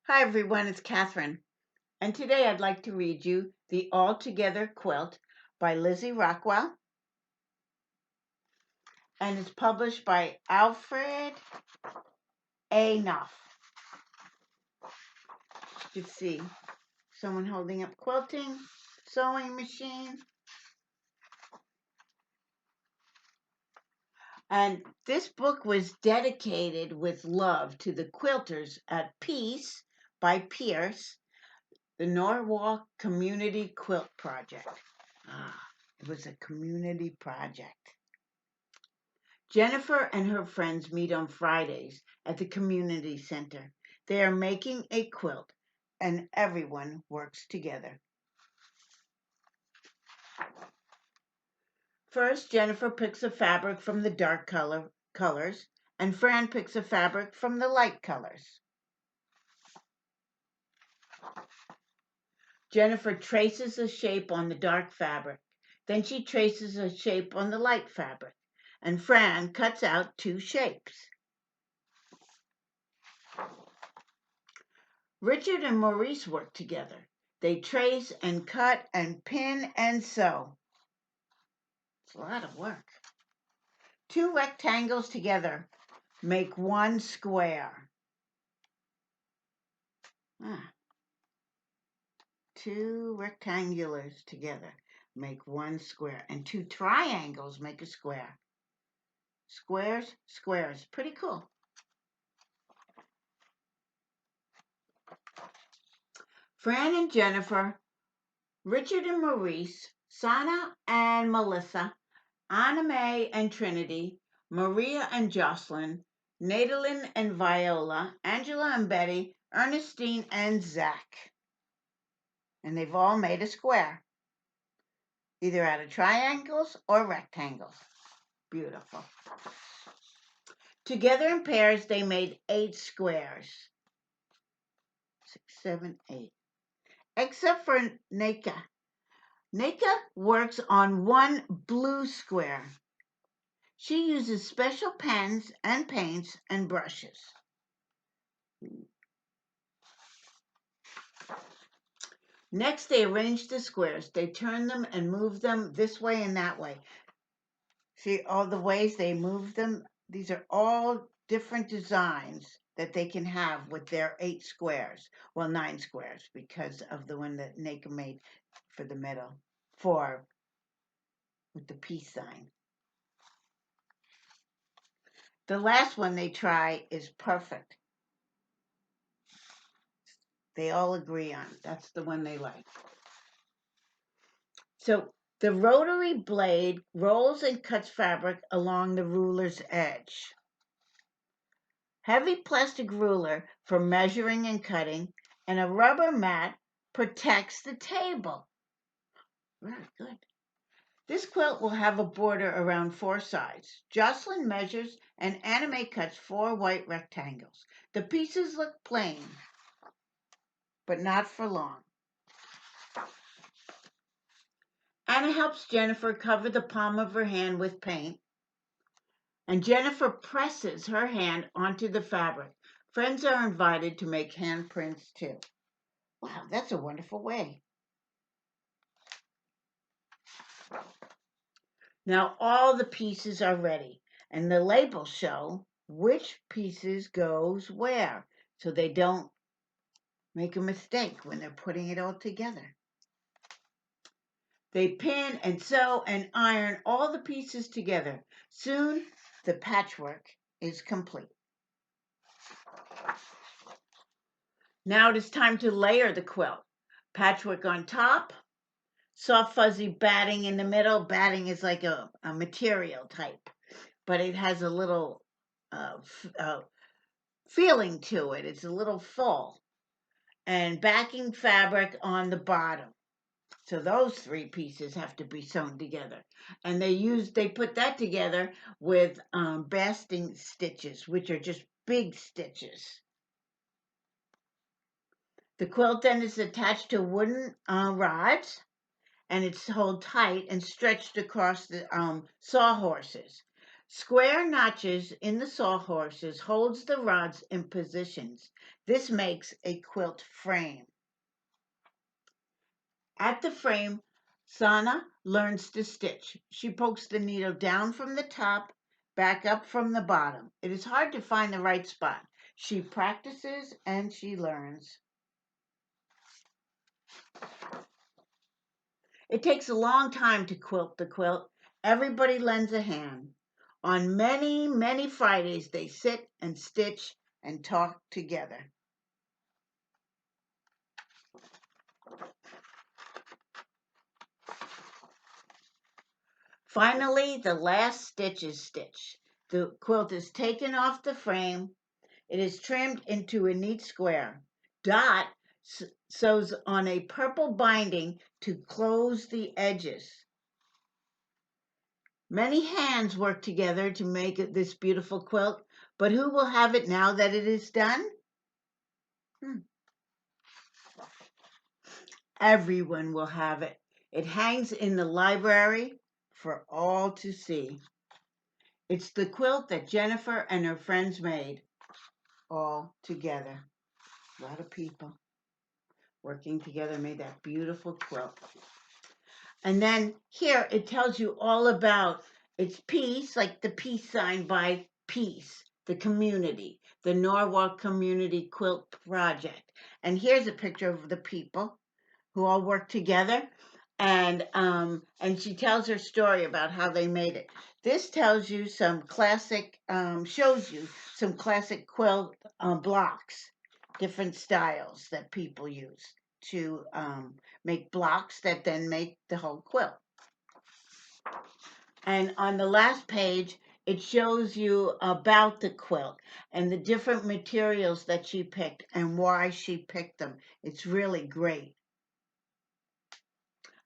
Hi everyone, it's Catherine, and today I'd like to read you The All Together Quilt by Lizzy Rockwell, and it's published by Alfred A. Knopf. You can see someone holding up quilting, sewing machine, and this book was dedicated with love to the quilters at Peace by Pierce, the Norwalk Community Quilt Project. It was a community project. Jennifer and her friends meet on Fridays at the community center. They are making a quilt, and everyone works together. First, Jennifer picks a fabric from the dark colors, and Fran picks a fabric from the light colors. Jennifer traces a shape on the dark fabric. Then she traces a shape on the light fabric, and Fran cuts out two shapes. Richard and Maurice work together. They trace and cut and pin and sew. It's a lot of work. Two rectangles together make one square. Ah, two rectangulars together make one square, and two triangles make a square. Squares, squares. Pretty cool. Fran and Jennifer, Richard and Maurice, Sana and Melissa, Anna Mae and Trinity, Maria and Jocelyn, Nadalyn and Viola, Angela and Betty, Ernestine and Zach. And they've all made a square, either out of triangles or rectangles. Beautiful. Together in pairs, they made 8 squares. 6, 7, 8. Except for Neka. Neka works on one blue square. She uses special pens and paints and brushes. Next, they arrange the squares. They turn them and move them this way and that way. See all the ways they move them? These are all different designs that they can have with their 8 squares. Well, 9 squares because of the one that Naka made for the middle, with the peace sign. The last one they try is perfect. They all agree on. That's the one they like. So the rotary blade rolls and cuts fabric along the ruler's edge. Heavy plastic ruler for measuring and cutting, and a rubber mat protects the table. Very good. This quilt will have a border around 4 sides. Jocelyn measures and Anime cuts 4 white rectangles. The pieces look plain, but not for long. Anna helps Jennifer cover the palm of her hand with paint, and Jennifer presses her hand onto the fabric. Friends are invited to make handprints too. Wow, that's a wonderful way. Now all the pieces are ready, and the labels show which pieces goes where, so they don't make a mistake when they're putting it all together. They pin and sew and iron all the pieces together. Soon the patchwork is complete. Now it is time to layer the quilt. Patchwork on top, soft fuzzy batting in the middle. Batting is like a material type, but it has a little feeling to it. It's a little full. And backing fabric on the bottom. So those 3 pieces have to be sewn together. And they put that together with basting stitches, which are just big stitches. The quilt then is attached to wooden rods, and it's held tight and stretched across the sawhorses. Square notches in the sawhorses holds the rods in positions. This makes a quilt frame. At the frame, Sana learns to stitch. She pokes the needle down from the top, back up from the bottom. It is hard to find the right spot. She practices and she learns. It takes a long time to quilt the quilt. Everybody lends a hand. On many, many Fridays, they sit and stitch and talk together. Finally, the last stitch is stitched. The quilt is taken off the frame. It is trimmed into a neat square. Dot sews on a purple binding to close the edges. Many hands work together to make this beautiful quilt, but who will have it now that it is done? Everyone will have it. It hangs in the library for all to see. It's the quilt that Jennifer and her friends made all together. A lot of people working together made that beautiful quilt. And then here it tells you all about its peace, like the peace sign by peace, the community, the Norwalk Community Quilt Project. And here's a picture of the people who all work together. And she tells her story about how they made it. This tells you some classic, shows you some classic quilt blocks, different styles that people use to make blocks that then make the whole quilt. And on the last page, it shows you about the quilt and the different materials that she picked and why she picked them. It's really great.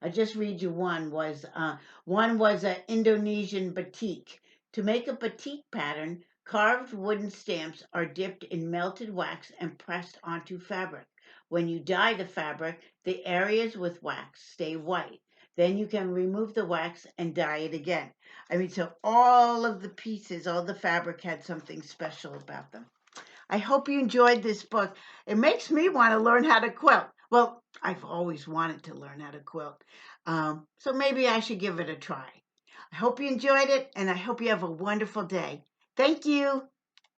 I just read you one was an Indonesian batik. To make a batik pattern, carved wooden stamps are dipped in melted wax and pressed onto fabric. When you dye the fabric, the areas with wax stay white. Then you can remove the wax and dye it again. I mean, so all of the pieces, all the fabric had something special about them. I hope you enjoyed this book. It makes me want to learn how to quilt. Well, I've always wanted to learn how to quilt. So maybe I should give it a try. I hope you enjoyed it, and I hope you have a wonderful day. Thank you.